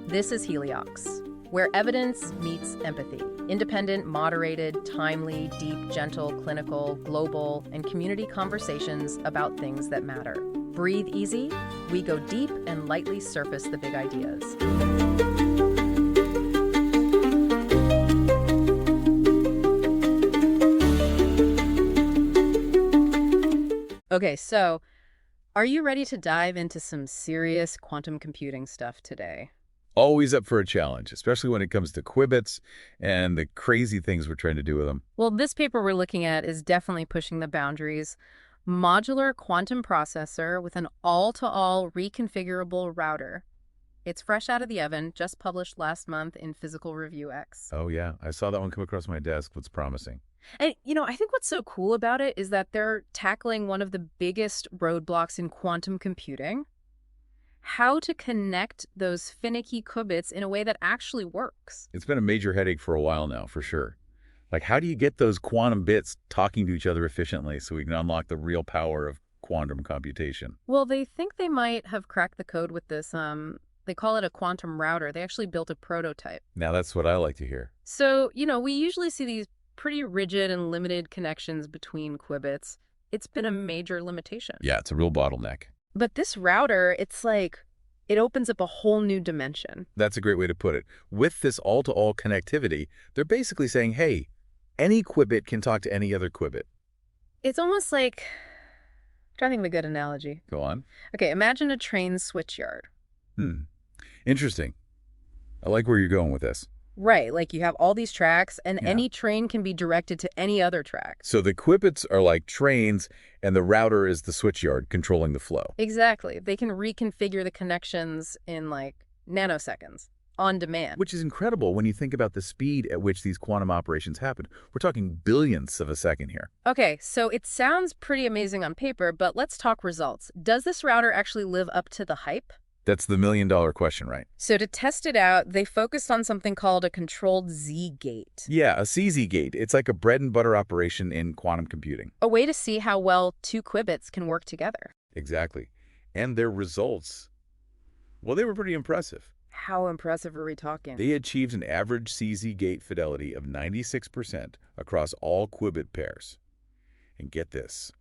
This is Heliox, where evidence meets empathy. Independent, moderated, timely, deep, gentle, clinical, global, and community conversations about things that matter. Breathe easy. We go deep and lightly surface the big ideas. Okay, so are you ready to dive into some serious quantum computing stuff today? Always up for a challenge, especially when it comes to qubits and the crazy things we're trying to do with them. Well, this paper we're looking at is definitely pushing the boundaries. Modular quantum processor with an all-to-all reconfigurable router. It's fresh out of the oven, just published last month in Physical Review X. Oh, yeah. I saw that one come across my desk. Looks promising. And, I think what's so cool about it is that they're tackling one of the biggest roadblocks in quantum computing. How to connect those finicky qubits in a way that actually works. It's been a major headache for a while now, for sure. Like, how do you get those quantum bits talking to each other efficiently so we can unlock the real power of quantum computation? Well, they think they might have cracked the code with this, they call it a quantum router. They actually built a prototype. Now, that's what I like to hear. So, we usually see these pretty rigid and limited connections between qubits. It's been a major limitation. Yeah, it's a real bottleneck. But this router, it's like it opens up a whole new dimension. That's a great way to put it. With this all-to-all connectivity, they're basically saying, hey, any qubit can talk to any other qubit. It's almost like, I'm trying to think of a good analogy. Go on. Okay, imagine a train switchyard. Interesting. I like where you're going with this. Right, like you have all these tracks, and Yeah. any train can be directed to any other track. So the qubits are like trains, and the router is the switchyard controlling the flow. Exactly. They can reconfigure the connections in like nanoseconds, on demand. Which is incredible when you think about the speed at which these quantum operations happen. We're talking billionths of a second here. Okay, so it sounds pretty amazing on paper, but let's talk results. Does this router actually live up to the hype? That's the million-dollar question, right? So to test it out, they focused on something called a controlled Z-gate. Yeah, a CZ gate. It's like a bread-and-butter operation in quantum computing. A way to see how well two qubits can work together. Exactly. And their results, well, they were pretty impressive. How impressive are we talking? They achieved an average CZ gate fidelity of 96% across all qubit pairs. And get this,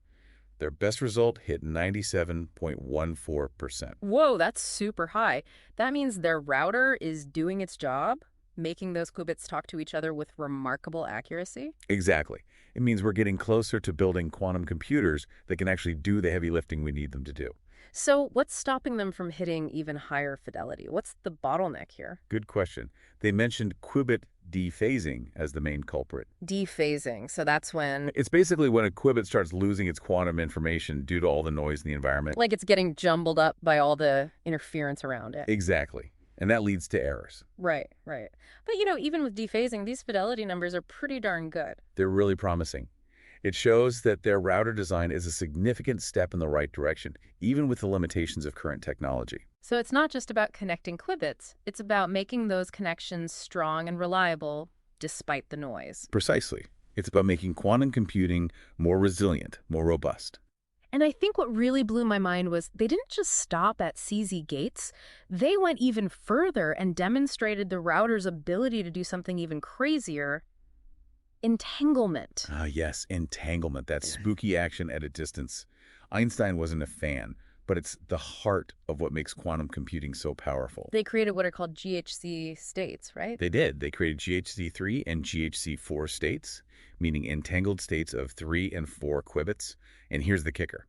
their best result hit 97.14%. Whoa, that's super high. That means their router is doing its job, making those qubits talk to each other with remarkable accuracy? Exactly. It means we're getting closer to building quantum computers that can actually do the heavy lifting we need them to do. So what's stopping them from hitting even higher fidelity? What's the bottleneck here? Good question. They mentioned qubit dephasing as the main culprit. Dephasing. So that's when, It's basically when a qubit starts losing its quantum information due to all the noise in the environment. like, it's getting jumbled up by all the interference around it. Exactly. And that leads to errors. Right, right. But, even with dephasing, these fidelity numbers are pretty darn good. They're really promising. It shows that their router design is a significant step in the right direction, even with the limitations of current technology. So it's not just about connecting qubits. It's about making those connections strong and reliable despite the noise. Precisely. It's about making quantum computing more resilient, more robust. And I think what really blew my mind was they didn't just stop at CZ gates. They went even further and demonstrated the router's ability to do something even crazier: entanglement. Ah, yes, entanglement, that spooky action at a distance. Einstein wasn't a fan, but it's the heart of what makes quantum computing so powerful. They created what are called GHZ states, right? They did. They created GHZ3 and GHZ4 states, meaning entangled states of 3 and 4 qubits. And here's the kicker.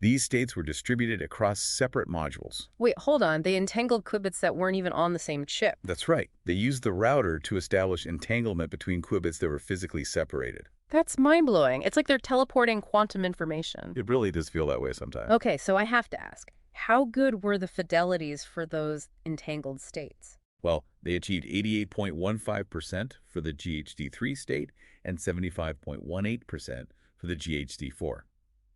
These states were distributed across separate modules. Wait, hold on. They entangled qubits that weren't even on the same chip. That's right. They used the router to establish entanglement between qubits that were physically separated. That's mind-blowing. It's like they're teleporting quantum information. It really does feel that way sometimes. Okay, so I have to ask, how good were the fidelities for those entangled states? Well, they achieved 88.15% for the GHD3 state and 75.18% for the GHD4.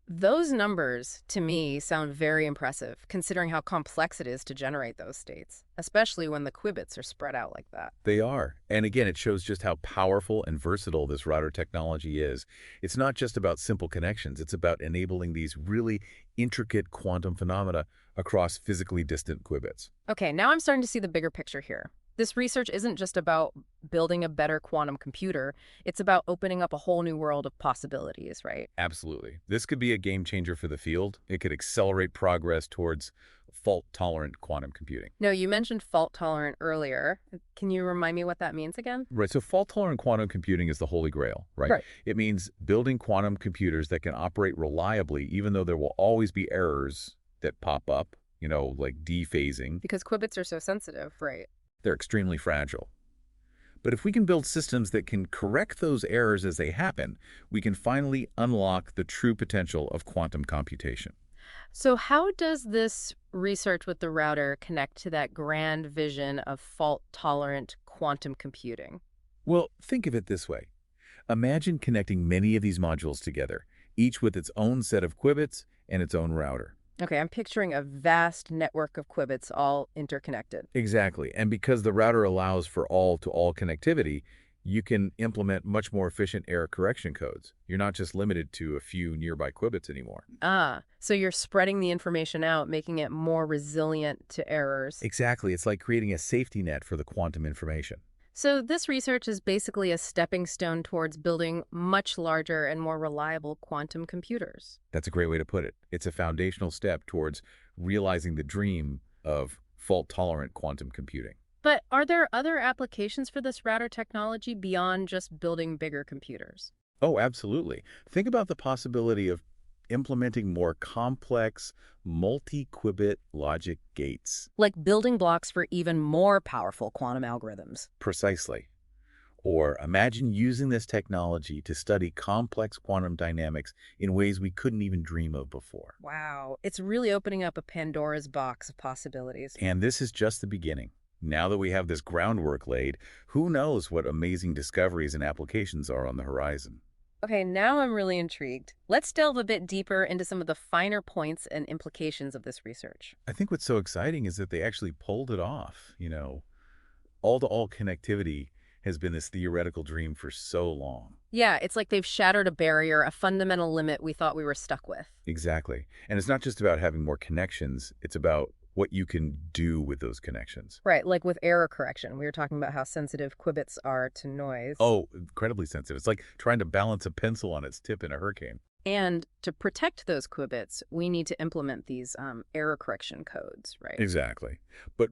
Those numbers, to me, sound very impressive, considering how complex it is to generate those states, especially when the qubits are spread out like that. They are. And again, it shows just how powerful and versatile this router technology is. It's not just about simple connections. It's about enabling these really intricate quantum phenomena across physically distant qubits. Okay, now I'm starting to see the bigger picture here. This research isn't just about building a better quantum computer, it's about opening up a whole new world of possibilities, right? Absolutely. This could be a game changer for the field. It could accelerate progress towards fault-tolerant quantum computing. No, you mentioned fault-tolerant earlier. Can you remind me what that means again? Right, so fault-tolerant quantum computing is the holy grail, right? Right. It means building quantum computers that can operate reliably even though there will always be errors that pop up, like dephasing. Because qubits are so sensitive, right? They're extremely fragile. But if we can build systems that can correct those errors as they happen, we can finally unlock the true potential of quantum computation. So how does this research with the router connect to that grand vision of fault-tolerant quantum computing? Well, think of it this way. Imagine connecting many of these modules together, each with its own set of qubits and its own router. Okay, I'm picturing a vast network of qubits all interconnected. Exactly. And because the router allows for all-to-all connectivity, you can implement much more efficient error correction codes. You're not just limited to a few nearby qubits anymore. So you're spreading the information out, making it more resilient to errors. Exactly. It's like creating a safety net for the quantum information. So this research is basically a stepping stone towards building much larger and more reliable quantum computers. That's a great way to put it. It's a foundational step towards realizing the dream of fault-tolerant quantum computing. But are there other applications for this router technology beyond just building bigger computers? Oh, absolutely. Think about the possibility of implementing more complex, multi-qubit logic gates. Like building blocks for even more powerful quantum algorithms. Precisely. Or imagine using this technology to study complex quantum dynamics in ways we couldn't even dream of before. Wow, it's really opening up a Pandora's box of possibilities. And this is just the beginning. Now that we have this groundwork laid, who knows what amazing discoveries and applications are on the horizon. Okay, now I'm really intrigued. Let's delve a bit deeper into some of the finer points and implications of this research. I think what's so exciting is that they actually pulled it off. All-to-all connectivity has been this theoretical dream for so long. Yeah, it's like they've shattered a barrier, a fundamental limit we thought we were stuck with. Exactly. And it's not just about having more connections, it's about what you can do with those connections. Right, like with error correction. We were talking about how sensitive qubits are to noise. Oh, incredibly sensitive. It's like trying to balance a pencil on its tip in a hurricane. And to protect those qubits, we need to implement these error correction codes, right? Exactly. But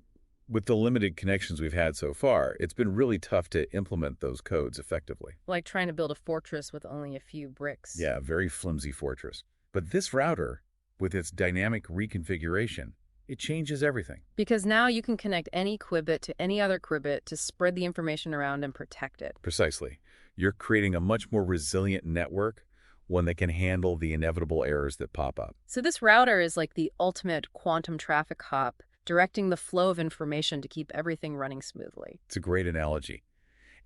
with the limited connections we've had so far, it's been really tough to implement those codes effectively. Like trying to build a fortress with only a few bricks. Yeah, very flimsy fortress. But this router, with its dynamic reconfiguration, it changes everything. Because now you can connect any qubit to any other qubit to spread the information around and protect it. Precisely. You're creating a much more resilient network, one that can handle the inevitable errors that pop up. So this router is like the ultimate quantum traffic cop, directing the flow of information to keep everything running smoothly. It's a great analogy.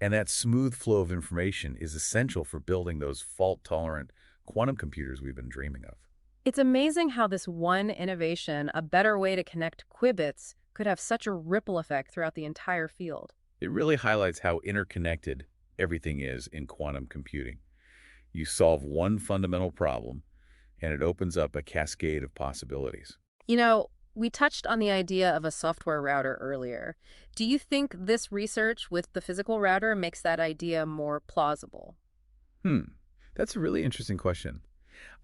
And that smooth flow of information is essential for building those fault-tolerant quantum computers we've been dreaming of. It's amazing how this one innovation, a better way to connect qubits, could have such a ripple effect throughout the entire field. It really highlights how interconnected everything is in quantum computing. You solve one fundamental problem, and it opens up a cascade of possibilities. We touched on the idea of a software router earlier. Do you think this research with the physical router makes that idea more plausible? That's a really interesting question.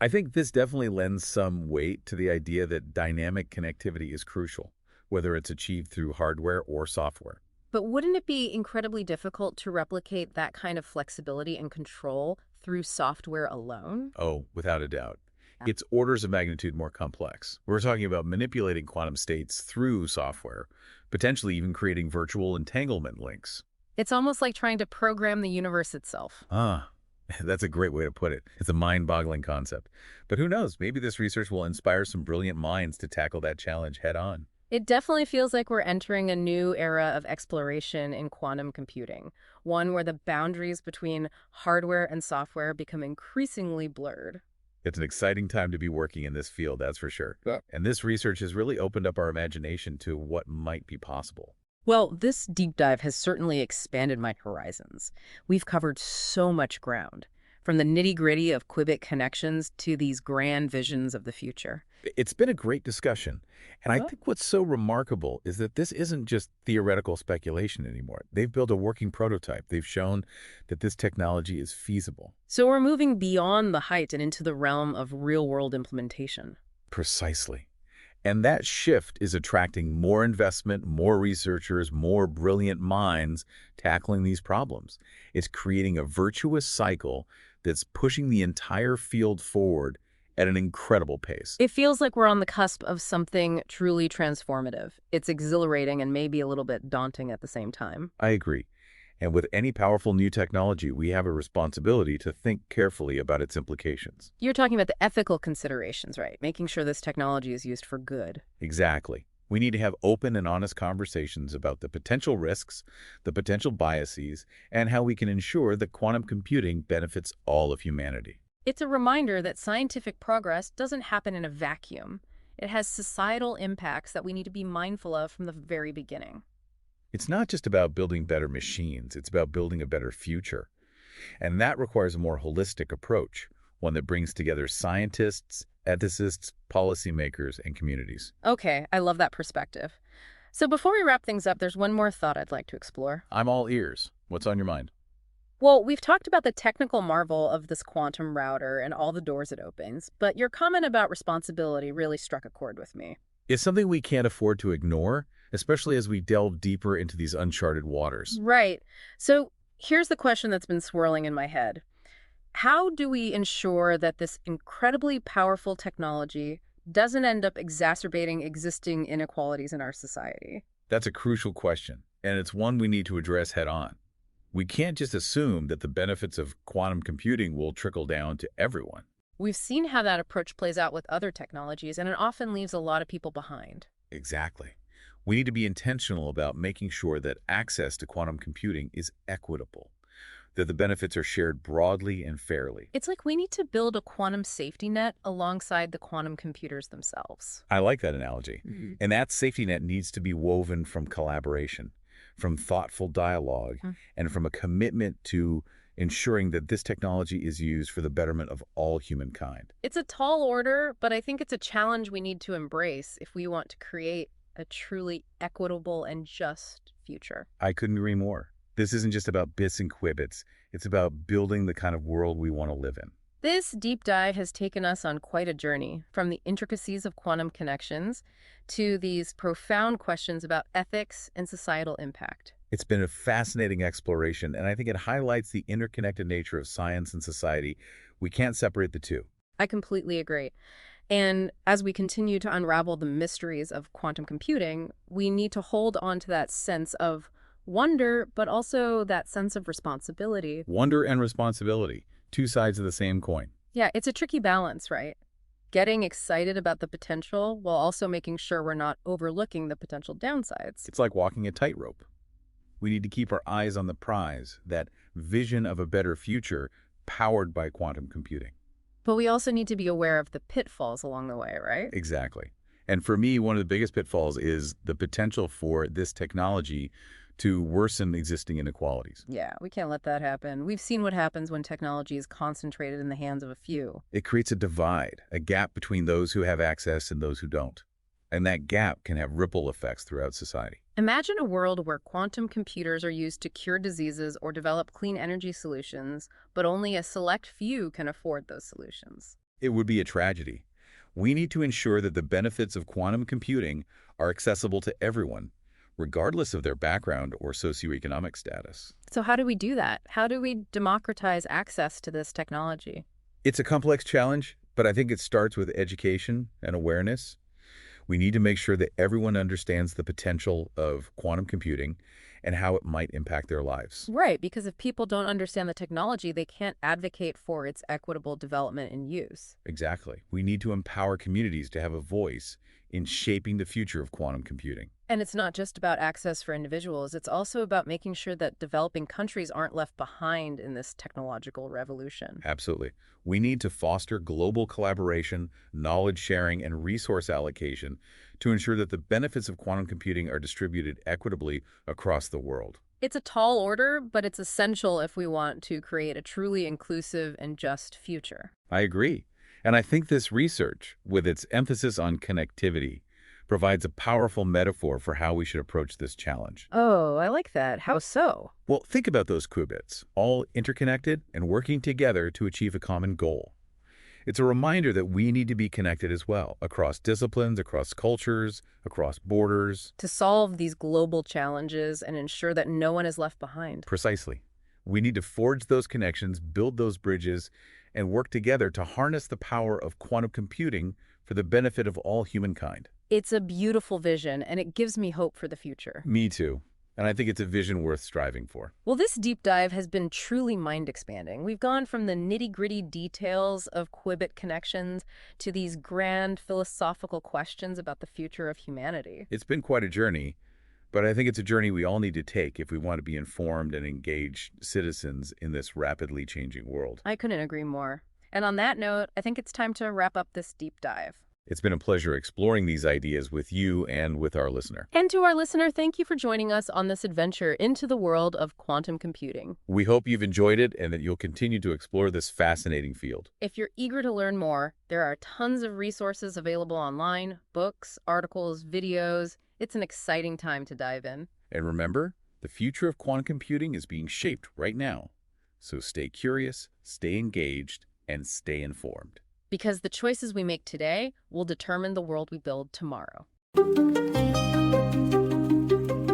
I think this definitely lends some weight to the idea that dynamic connectivity is crucial, whether it's achieved through hardware or software. But wouldn't it be incredibly difficult to replicate that kind of flexibility and control through software alone? Oh, without a doubt. It's orders of magnitude more complex. We're talking about manipulating quantum states through software, potentially even creating virtual entanglement links. It's almost like trying to program the universe itself. That's a great way to put it. It's a mind-boggling concept. But who knows? Maybe this research will inspire some brilliant minds to tackle that challenge head-on. It definitely feels like we're entering a new era of exploration in quantum computing, one where the boundaries between hardware and software become increasingly blurred. It's an exciting time to be working in this field, that's for sure. Yeah. And this research has really opened up our imagination to what might be possible. Well, this deep dive has certainly expanded my horizons. We've covered so much ground, from the nitty-gritty of qubit connections to these grand visions of the future. It's been a great discussion. And I Huh? think what's so remarkable is that this isn't just theoretical speculation anymore. They've built a working prototype. They've shown that this technology is feasible. So we're moving beyond the height and into the realm of real-world implementation. Precisely. And that shift is attracting more investment, more researchers, more brilliant minds tackling these problems. It's creating a virtuous cycle that's pushing the entire field forward at an incredible pace. It feels like we're on the cusp of something truly transformative. It's exhilarating and maybe a little bit daunting at the same time. I agree. And with any powerful new technology, we have a responsibility to think carefully about its implications. You're talking about the ethical considerations, right? Making sure this technology is used for good. Exactly. We need to have open and honest conversations about the potential risks, the potential biases, and how we can ensure that quantum computing benefits all of humanity. It's a reminder that scientific progress doesn't happen in a vacuum. It has societal impacts that we need to be mindful of from the very beginning. It's not just about building better machines, it's about building a better future. And that requires a more holistic approach, one that brings together scientists, ethicists, policymakers, and communities. Okay, I love that perspective. So before we wrap things up, there's one more thought I'd like to explore. I'm all ears. What's on your mind? Well, we've talked about the technical marvel of this quantum router and all the doors it opens, but your comment about responsibility really struck a chord with me. It's something we can't afford to ignore, especially as we delve deeper into these uncharted waters. Right. So here's the question that's been swirling in my head. How do we ensure that this incredibly powerful technology doesn't end up exacerbating existing inequalities in our society? That's a crucial question, and it's one we need to address head on. We can't just assume that the benefits of quantum computing will trickle down to everyone. We've seen how that approach plays out with other technologies, and it often leaves a lot of people behind. Exactly. We need to be intentional about making sure that access to quantum computing is equitable, that the benefits are shared broadly and fairly. It's like we need to build a quantum safety net alongside the quantum computers themselves. I like that analogy. And that safety net needs to be woven from collaboration, from thoughtful dialogue, and from a commitment to ensuring that this technology is used for the betterment of all humankind. It's a tall order, but I think it's a challenge we need to embrace if we want to create a truly equitable and just future. I couldn't agree more. This isn't just about bits and qubits. It's about building the kind of world we want to live in. This deep dive has taken us on quite a journey, from the intricacies of quantum connections to these profound questions about ethics and societal impact. It's been a fascinating exploration, and I think it highlights the interconnected nature of science and society. We can't separate the two. I completely agree. And as we continue to unravel the mysteries of quantum computing, we need to hold on to that sense of wonder, but also that sense of responsibility. Wonder and responsibility, two sides of the same coin. Yeah, it's a tricky balance, right? Getting excited about the potential while also making sure we're not overlooking the potential downsides. It's like walking a tightrope. We need to keep our eyes on the prize, that vision of a better future powered by quantum computing. But we also need to be aware of the pitfalls along the way, right? Exactly. And for me, one of the biggest pitfalls is the potential for this technology to worsen existing inequalities. Yeah, we can't let that happen. We've seen what happens when technology is concentrated in the hands of a few. It creates a divide, a gap between those who have access and those who don't. And that gap can have ripple effects throughout society. Imagine a world where quantum computers are used to cure diseases or develop clean energy solutions, but only a select few can afford those solutions. It would be a tragedy. We need to ensure that the benefits of quantum computing are accessible to everyone, regardless of their background or socioeconomic status. So how do we do that? How do we democratize access to this technology? It's a complex challenge, but I think it starts with education and awareness. We need to make sure that everyone understands the potential of quantum computing and how it might impact their lives. Right, because if people don't understand the technology, they can't advocate for its equitable development and use. Exactly. We need to empower communities to have a voice in shaping the future of quantum computing. And it's not just about access for individuals, it's also about making sure that developing countries aren't left behind in this technological revolution. Absolutely. We need to foster global collaboration, knowledge sharing, and resource allocation to ensure that the benefits of quantum computing are distributed equitably across the world. It's a tall order, but it's essential if we want to create a truly inclusive and just future. I agree. And I think this research, with its emphasis on connectivity, provides a powerful metaphor for how we should approach this challenge. Oh, I like that. How so? Well, think about those qubits, all interconnected and working together to achieve a common goal. It's a reminder that we need to be connected as well, across disciplines, across cultures, across borders. To solve these global challenges and ensure that no one is left behind. Precisely. We need to forge those connections, build those bridges, and work together to harness the power of quantum computing for the benefit of all humankind. It's a beautiful vision, and it gives me hope for the future. Me too. And I think it's a vision worth striving for. Well, this deep dive has been truly mind-expanding. We've gone from the nitty-gritty details of qubit connections to these grand philosophical questions about the future of humanity. It's been quite a journey, but I think it's a journey we all need to take if we want to be informed and engaged citizens in this rapidly changing world. I couldn't agree more. And on that note, I think it's time to wrap up this deep dive. It's been a pleasure exploring these ideas with you and with our listener. And to our listener, thank you for joining us on this adventure into the world of quantum computing. We hope you've enjoyed it and that you'll continue to explore this fascinating field. If you're eager to learn more, there are tons of resources available online, books, articles, videos. It's an exciting time to dive in. And remember, the future of quantum computing is being shaped right now. So stay curious, stay engaged, and stay informed. Because the choices we make today will determine the world we build tomorrow.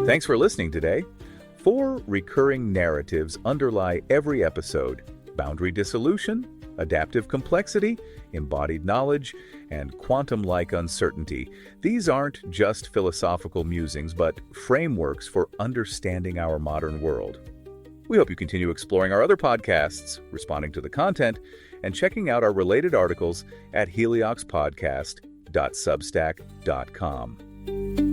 Thanks for listening today. 4 recurring narratives underlie every episode: boundary dissolution, adaptive complexity, embodied knowledge, and quantum-like uncertainty. These aren't just philosophical musings, but frameworks for understanding our modern world. We hope you continue exploring our other podcasts, responding to the content, and checking out our related articles at helioxpodcast.substack.com.